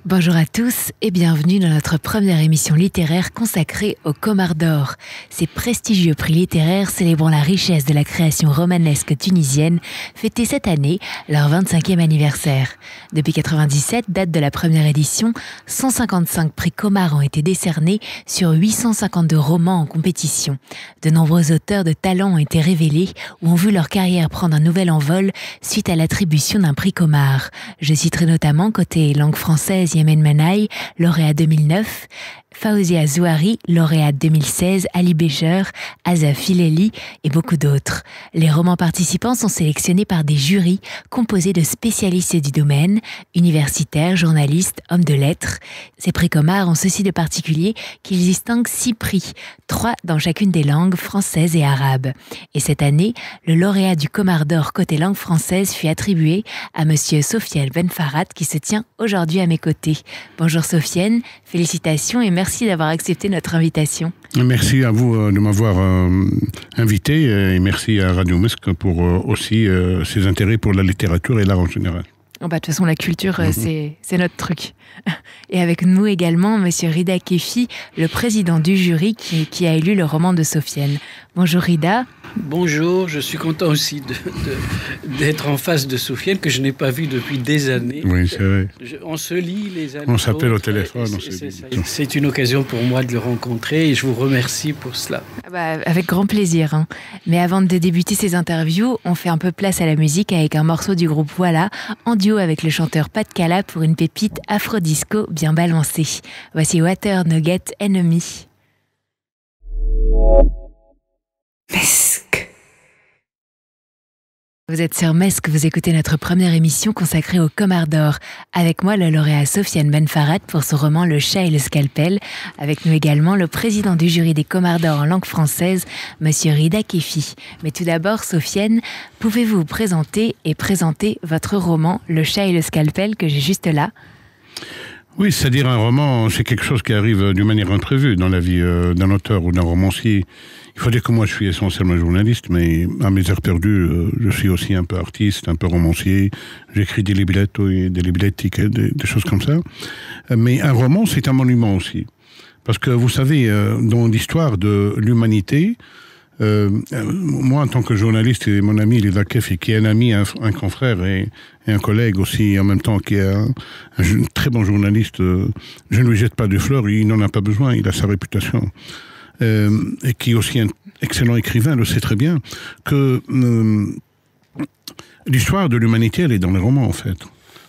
Bonjour à tous et bienvenue dans notre première émission littéraire consacrée au Comar d'Or. Ces prestigieux prix littéraires célébrant la richesse de la création romanesque tunisienne fêtaient cette année leur 25e anniversaire. Depuis 1997, date de la première édition, 155 prix Comar ont été décernés sur 852 romans en compétition. De nombreux auteurs de talent ont été révélés ou ont vu leur carrière prendre un nouvel envol suite à l'attribution d'un prix Comar. Je citerai notamment côté langue française Yemen Manaï, lauréat 2009, Faouzia Zouari, lauréate 2016, Ali Bécher, Asa Fileli et beaucoup d'autres. Les romans participants sont sélectionnés par des jurys composés de spécialistes du domaine, universitaires, journalistes, hommes de lettres. Ces prix Comar ont ceci de particulier qu'ils distinguent 6 prix, 3 dans chacune des langues françaises et arabes. Et cette année, le lauréat du Comar d'Or côté langue française fut attribué à monsieur Sofiane Ben Farhat qui se tient aujourd'hui à mes côtés. Bonjour Sofiane, félicitations et merci d'avoir accepté notre invitation. Merci à vous de m'avoir invité et merci à Radio Mesque pour aussi ses intérêts pour la littérature et l'art en général. De toute façon, la culture, c'est notre truc. Et avec nous également, monsieur Rida Kefi, le président du jury qui a élu le roman de Sofiane. Bonjour Rida. Bonjour, je suis content aussi d'être en face de Sofiane, que je n'ai pas vu depuis des années. Oui, c'est vrai. On se lit les uns. On s'appelle au téléphone. C'est une occasion pour moi de le rencontrer et je vous remercie pour cela. Avec grand plaisir. Hein. Mais avant de débuter ces interviews, on fait un peu place à la musique avec un morceau du groupe Voilà, en duo avec le chanteur Pat Cala pour une pépite afro-disco bien balancée. Voici Water Nugget Enemy. Mesque. Vous êtes sur Mesque, vous écoutez notre première émission consacrée au Comar d'Or. Avec moi, le lauréat Sofiane Ben Farhat pour son roman Le chat et le scalpel. Avec nous également le président du jury des Comar d'Or en langue française, monsieur Rida Kefi. Mais tout d'abord, Sofiane, pouvez-vous vous présenter votre roman Le chat et le scalpel que j'ai juste là? Oui, c'est-à-dire un roman, c'est quelque chose qui arrive d'une manière imprévue dans la vie d'un auteur ou d'un romancier. Il faut dire que moi, je suis essentiellement journaliste, mais à mes heures perdues, je suis aussi un peu artiste, un peu romancier. J'écris des librettos et des librettiques, des choses comme ça. Mais un roman, c'est un monument aussi. Parce que vous savez, dans l'histoire de l'humanité, moi, en tant que journaliste, et mon ami Lida Kefi, qui est un ami, un confrère et un collègue aussi, en même temps, qui est un très bon journaliste, je ne lui jette pas de fleurs, il n'en a pas besoin, il a sa réputation. Et qui est aussi un excellent écrivain, le sait très bien, que l'histoire de l'humanité, elle est dans les romans, en fait.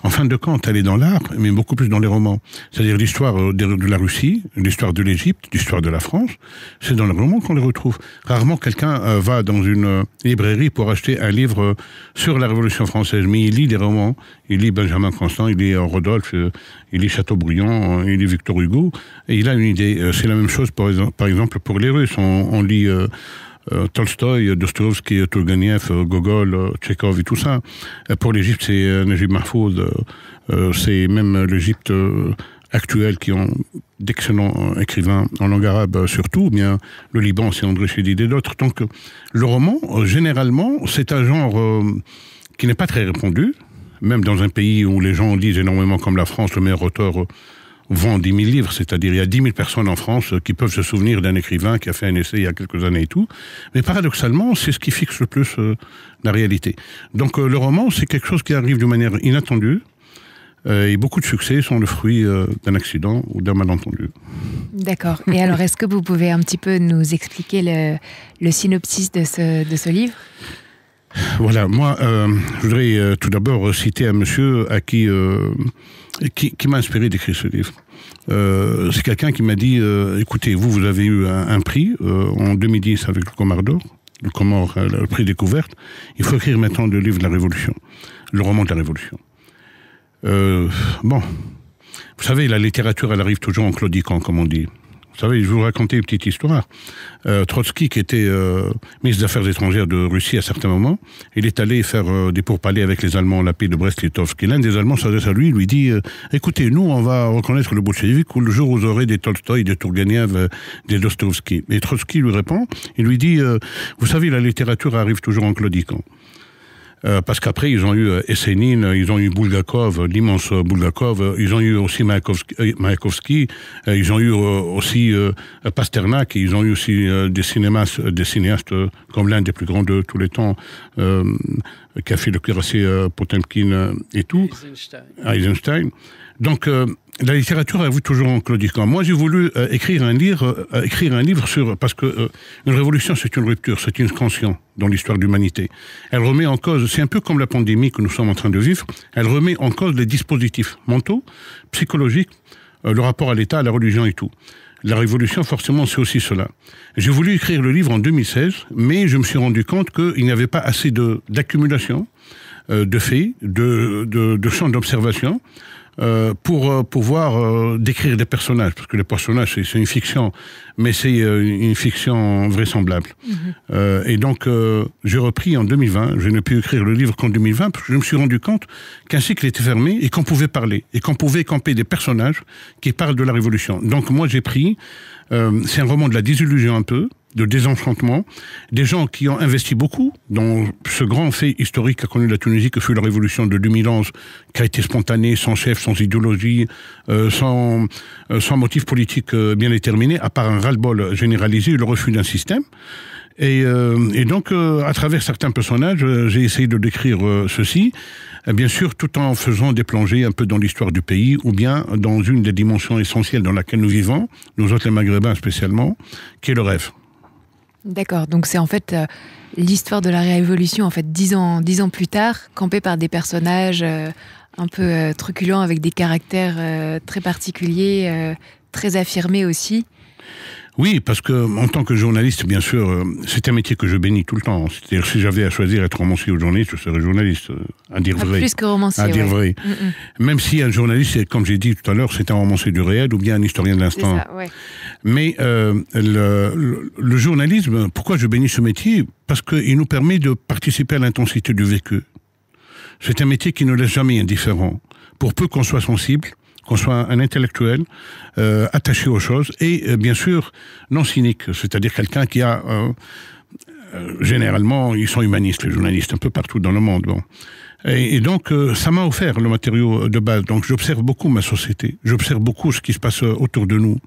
En fin de compte, elle est dans l'art, mais beaucoup plus dans les romans. C'est-à-dire l'histoire de la Russie, l'histoire de l'Égypte, l'histoire de la France, c'est dans les romans qu'on les retrouve. Rarement quelqu'un va dans une librairie pour acheter un livre sur la Révolution française, mais il lit des romans, il lit Benjamin Constant, il lit Rodolphe, il lit Chateaubriand, il lit Victor Hugo, et il a une idée. C'est la même chose, par exemple, pour les Russes. On lit Tolstoï, Dostoïevski, Turgenev, Gogol, Tchekhov et tout ça. Pour l'Égypte, c'est Najib Mahfouz, c'est même l'Égypte actuelle qui ont d'excellents écrivains en langue arabe surtout, bien le Liban, c'est André Chédid et d'autres. Donc le roman, généralement, c'est un genre qui n'est pas très répandu, même dans un pays où les gens lisent énormément comme la France, le meilleur auteur vend 10 000 livres, c'est-à-dire il y a 10 000 personnes en France qui peuvent se souvenir d'un écrivain qui a fait un essai il y a quelques années et tout. Mais paradoxalement, c'est ce qui fixe le plus la réalité. Donc le roman, c'est quelque chose qui arrive d'une manière inattendue et beaucoup de succès sont le fruit d'un accident ou d'un malentendu. D'accord. Et alors, est-ce que vous pouvez un petit peu nous expliquer le synopsis de ce livre ? Voilà, moi, je voudrais tout d'abord citer un monsieur à qui m'a inspiré d'écrire ce livre. C'est quelqu'un qui m'a dit, écoutez, vous avez eu un prix en 2010 avec le Comar d'Or, le prix découverte. Il faut écrire maintenant le livre de la Révolution, le roman de la Révolution. Bon, vous savez, la littérature, elle arrive toujours en claudiquant, comme on dit. Vous savez, je vais vous raconter une petite histoire. Trotsky, qui était ministre des Affaires étrangères de Russie à certains moments, il est allé faire des pourparlers avec les Allemands à la paix de Brest-Litovsk. Et l'un des Allemands s'adresse à lui dit écoutez, nous, on va reconnaître le bolchevique le jour où vous aurez des Tolstoï, des Turgenev, des Dostoïevski. Et Trotsky lui répond, il lui dit vous savez, la littérature arrive toujours en claudiquant. parce qu'après, ils ont eu Essénine, ils ont eu Bulgakov, l'immense Bulgakov, ils ont eu aussi Mayakovsky, ils ont eu aussi Pasternak, ils ont eu aussi des cinéastes comme l'un des plus grands de tous les temps, qui a fait le cuirassé Potemkin et tout, Eisenstein. Donc, la littérature a vu toujours en claudiquant. Moi, j'ai voulu écrire un livre sur, parce que une révolution, c'est une rupture, c'est une scansion dans l'histoire de l'humanité. Elle remet en cause, c'est un peu comme la pandémie que nous sommes en train de vivre, elle remet en cause les dispositifs mentaux, psychologiques, le rapport à l'État, à la religion et tout. La révolution, forcément, c'est aussi cela. J'ai voulu écrire le livre en 2016, mais je me suis rendu compte qu'il n'y avait pas assez d'accumulation de faits, de champs d'observation, pour pouvoir décrire des personnages, parce que les personnages c'est une fiction, mais c'est une fiction vraisemblable. Et donc j'ai repris en 2020, je n'ai pu écrire le livre qu'en 2020, parce que je me suis rendu compte qu'un cycle était fermé et qu'on pouvait parler, et qu'on pouvait camper des personnages qui parlent de la Révolution. Donc moi j'ai pris, c'est un roman de la désillusion un peu, de désenchantement, des gens qui ont investi beaucoup dans ce grand fait historique qu'a connu la Tunisie, que fut la révolution de 2011, qui a été spontanée, sans chef, sans idéologie, sans motif politique bien déterminé, à part un ras-le-bol généralisé et le refus d'un système. Et donc, à travers certains personnages, j'ai essayé de décrire ceci, bien sûr, tout en faisant des plongées un peu dans l'histoire du pays, ou bien dans une des dimensions essentielles dans laquelle nous vivons, nous autres les Maghrébins spécialement, qui est le rêve. D'accord, donc c'est en fait l'histoire de la Révolution, en fait, 10 ans plus tard, campée par des personnages un peu truculents, avec des caractères très particuliers, très affirmés aussi. Oui, parce que en tant que journaliste, bien sûr, c'est un métier que je bénis tout le temps. C'est-à-dire, si j'avais à choisir être romancier ou journaliste, je serais journaliste, à dire vrai. Plus que romancier, à dire vrai. Même si un journaliste, comme j'ai dit tout à l'heure, c'est un romancier du réel ou bien un historien de l'instant. C'est ça, ouais. Mais le journalisme, pourquoi je bénis ce métier? Parce qu'il nous permet de participer à l'intensité du vécu. C'est un métier qui ne laisse jamais indifférent. Pour peu qu'on soit sensible, qu'on soit un intellectuel, attaché aux choses, et bien sûr, non cynique, c'est-à-dire quelqu'un qui a... généralement, ils sont humanistes, les journalistes, un peu partout dans le monde. Bon. Et donc, ça m'a offert le matériau de base. Donc, j'observe beaucoup ma société, j'observe beaucoup ce qui se passe autour de nous.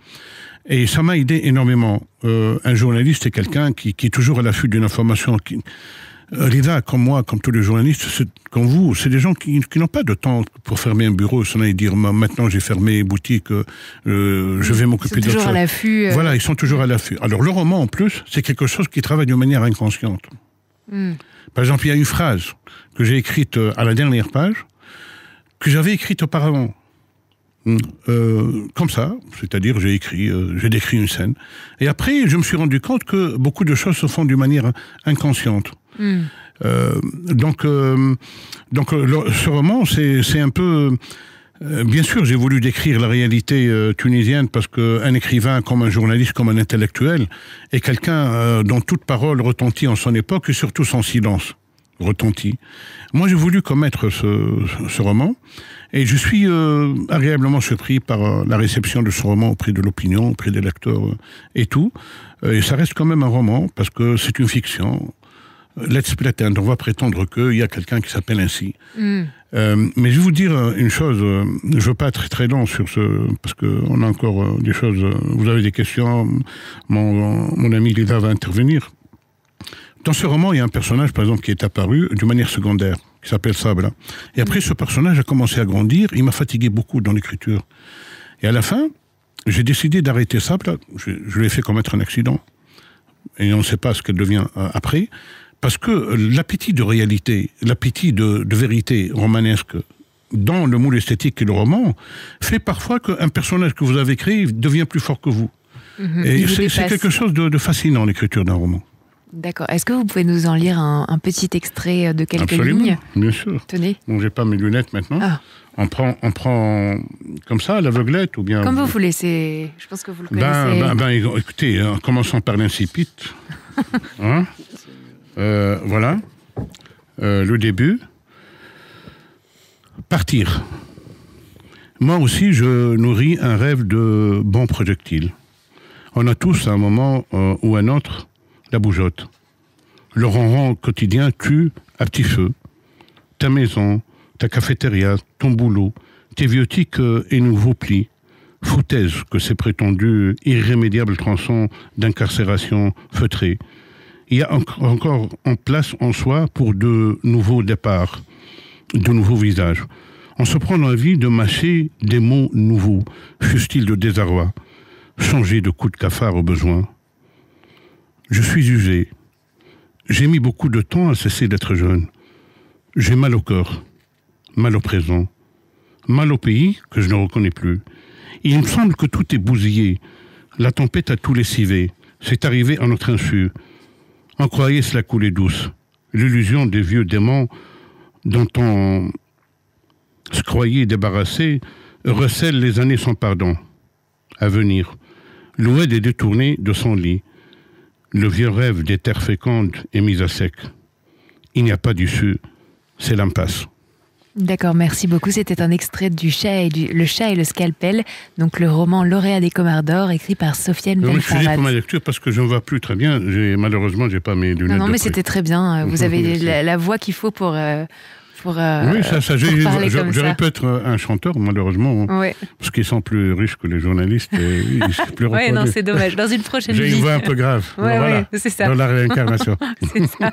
Et ça m'a aidé énormément. Un journaliste est quelqu'un qui est toujours à l'affût d'une information qui... Rida, comme moi, comme tous les journalistes, comme vous, c'est des gens qui n'ont pas de temps pour fermer un bureau, s'en aller dire maintenant j'ai fermé boutique, je vais m'occuper d'autre chose. Ils sont toujours à l'affût. Voilà, ils sont toujours à l'affût. Alors le roman, en plus, c'est quelque chose qui travaille de manière inconsciente. Par exemple, il y a une phrase que j'ai écrite à la dernière page, que j'avais écrite auparavant. Comme ça, c'est-à-dire j'ai décrit une scène. Et après, je me suis rendu compte que beaucoup de choses se font d'une manière inconsciente. Donc, ce roman, c'est un peu... bien sûr, j'ai voulu décrire la réalité tunisienne parce qu'un écrivain, comme un journaliste, comme un intellectuel, est quelqu'un dont toute parole retentit en son époque et surtout son silence retentit. Moi, j'ai voulu commettre ce roman et je suis agréablement surpris par la réception de ce roman auprès de l'opinion, auprès des lecteurs et tout. Et ça reste quand même un roman parce que c'est une fiction. Let's pretend, on va prétendre qu'il y a quelqu'un qui s'appelle ainsi. Mais je vais vous dire une chose, je ne veux pas être très long sur parce qu'on a encore des choses, vous avez des questions, mon ami Lida va intervenir. Dans ce roman, il y a un personnage, par exemple, qui est apparu d'une manière secondaire, qui s'appelle Sabla. Et après, ce personnage a commencé à grandir, il m'a fatigué beaucoup dans l'écriture. Et à la fin, j'ai décidé d'arrêter Sabla, je lui ai fait commettre un accident, et on ne sait pas ce qu'elle devient après. Parce que l'appétit de réalité, l'appétit de vérité romanesque dans le moule esthétique et le roman fait parfois qu'un personnage que vous avez créé devient plus fort que vous. Et c'est quelque chose de fascinant, l'écriture d'un roman. D'accord. Est-ce que vous pouvez nous en lire un petit extrait de quelques Absolument, lignes? Bien sûr. Tenez. Bon, j'ai pas mes lunettes maintenant. Ah. On prend comme ça, à l'aveuglette ou bien... Comme vous voulez, je pense que vous le connaissez. Écoutez, en commençant par l'incipit. Hein? Voilà, le début. Partir. Moi aussi, je nourris un rêve de bons projectiles. On a tous, à un moment ou un autre, la bougeotte. Le ronron quotidien tue à petit feu. ta maison, ta cafétéria, ton boulot, tes vieux tics et nouveaux plis. Foutaise que ces prétendus irrémédiables tronçons d'incarcération feutrée. Il y a encore en place en soi pour de nouveaux départs, de nouveaux visages. On se prend l'envie de mâcher des mots nouveaux, fussent-ils de désarroi, changer de coup de cafard au besoin. Je suis usé. J'ai mis beaucoup de temps à cesser d'être jeune. J'ai mal au corps, mal au présent, mal au pays que je ne reconnais plus. Il me semble que tout est bousillé. La tempête a tout lessivé. C'est arrivé à notre insu. On croyait cela couler douce. L'illusion des vieux démons dont on se croyait débarrassé recèle les années sans pardon. À venir, l'oued est détourné de son lit. Le vieux rêve des terres fécondes est mis à sec. Il n'y a pas d'issue. C'est l'impasse. D'accord, merci beaucoup. C'était un extrait du Le chat et le scalpel, donc le roman lauréat des Comars d'Or, écrit par Sofiane Ben Farhad. Je pour ma lecture parce que je ne vois plus très bien. Malheureusement, j'ai pas mes lunettes. Non, mais c'était très bien. Vous avez la voix qu'il faut pour oui, j'aurais pu être un chanteur, malheureusement, ouais. Parce qu'ils sont plus riches que les journalistes. Et ils sont plus oui, non, c'est dommage. Dans une prochaine vie. J'ai une voix un peu grave. Ouais, voilà. Ouais, c'est ça. Dans la réincarnation. C'est ça.